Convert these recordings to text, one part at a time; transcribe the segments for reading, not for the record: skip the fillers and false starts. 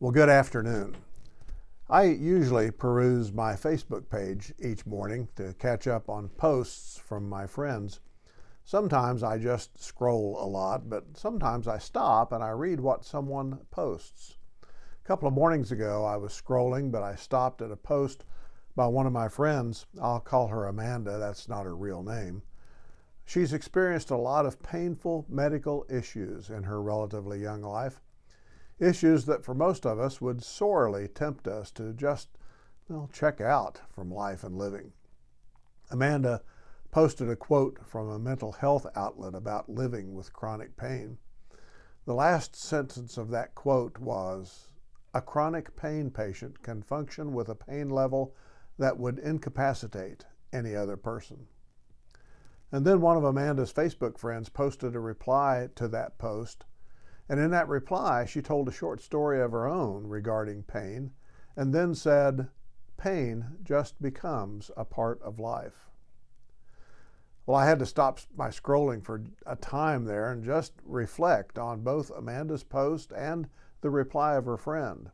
Well, good afternoon. I usually peruse my Facebook page each morning to catch up on posts from my friends. Sometimes I just scroll a lot, but sometimes I stop and I read what someone posts. A couple of mornings ago, I was scrolling, but I stopped at a post by one of my friends. I'll call her Amanda, that's not her real name. She's experienced a lot of painful medical issues in her relatively young life. Issues that for most of us would sorely tempt us to just, check out from life and living. Amanda posted a quote from a mental health outlet about living with chronic pain. The last sentence of that quote was, "A chronic pain patient can function with a pain level that would incapacitate any other person." And then one of Amanda's Facebook friends posted a reply to that post. And in that reply, she told a short story of her own regarding pain, and then said, "Pain just becomes a part of life." Well, I had to stop my scrolling for a time there and just reflect on both Amanda's post and the reply of her friend.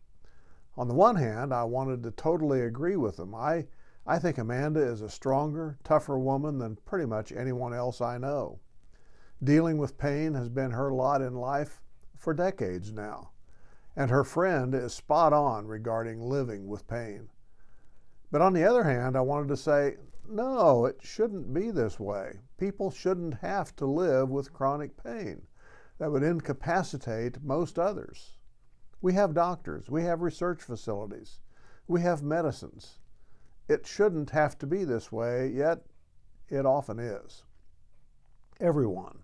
On the one hand, I wanted to totally agree with them. I think Amanda is a stronger, tougher woman than pretty much anyone else I know. Dealing with pain has been her lot in life for decades now, and her friend is spot on regarding living with pain. But on the other hand, I wanted to say, no, it shouldn't be this way. People shouldn't have to live with chronic pain that would incapacitate most others. We have doctors, we have research facilities, we have medicines. It shouldn't have to be this way, yet it often is. Everyone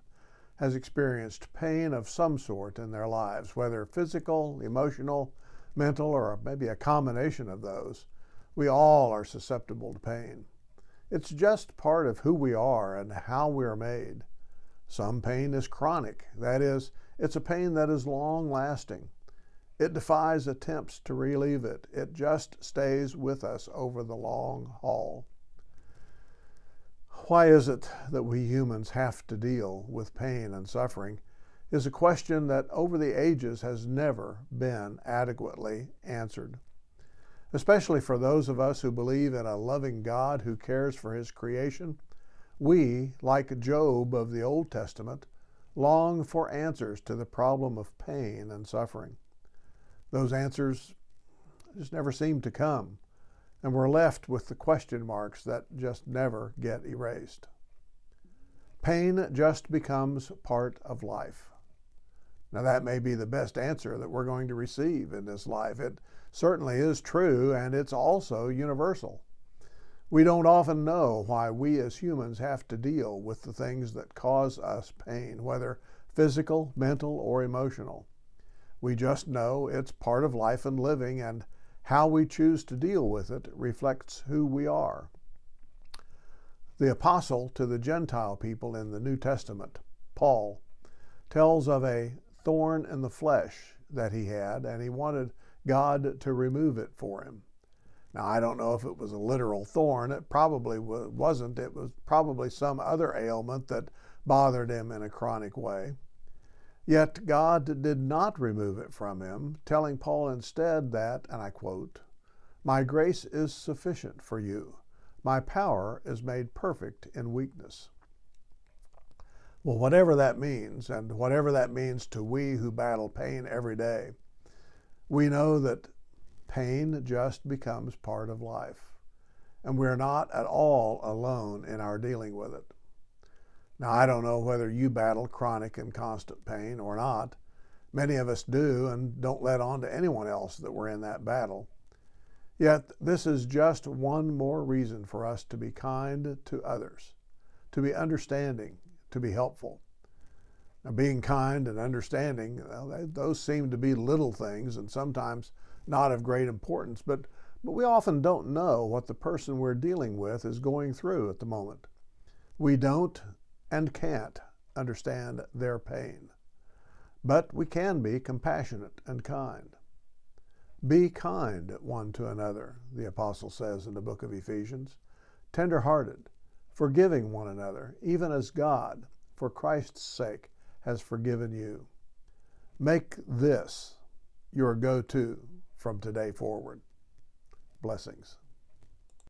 has experienced pain of some sort in their lives, whether physical, emotional, mental, or maybe a combination of those. We all are susceptible to pain. It's just part of who we are and how we are made. Some pain is chronic. That is, it's a pain that is long-lasting. It defies attempts to relieve it. It just stays with us over the long haul. Why is it that we humans have to deal with pain and suffering is a question that over the ages has never been adequately answered. Especially for those of us who believe in a loving God who cares for his creation, we, like Job of the Old Testament, long for answers to the problem of pain and suffering. Those answers just never seem to come, and we're left with the question marks that just never get erased. Pain just becomes part of life. Now, that may be the best answer that we're going to receive in this life. It certainly is true, and it's also universal. We don't often know why we as humans have to deal with the things that cause us pain, whether physical, mental, or emotional. We just know it's part of life and living, and how we choose to deal with it reflects who we are. The apostle to the Gentile people in the New Testament, Paul, tells of a thorn in the flesh that he had, and he wanted God to remove it for him. Now, I don't know if it was a literal thorn. It probably wasn't. It was probably some other ailment that bothered him in a chronic way. Yet God did not remove it from him, telling Paul instead that, and I quote, "My grace is sufficient for you. My power is made perfect in weakness." Well, whatever that means, and whatever that means to we who battle pain every day, we know that pain just becomes part of life, and we're not at all alone in our dealing with it. Now, I don't know whether you battle chronic and constant pain or not. Many of us do and don't let on to anyone else that we're in that battle. Yet, this is just one more reason for us to be kind to others, to be understanding, to be helpful. Now, being kind and understanding, those seem to be little things and sometimes not of great importance, but we often don't know what the person we're dealing with is going through at the moment. We don't and can't understand their pain. But we can be compassionate and kind. Be kind one to another, the apostle says in the book of Ephesians, tender-hearted, forgiving one another, even as God, for Christ's sake, has forgiven you. Make this your go-to from today forward. Blessings.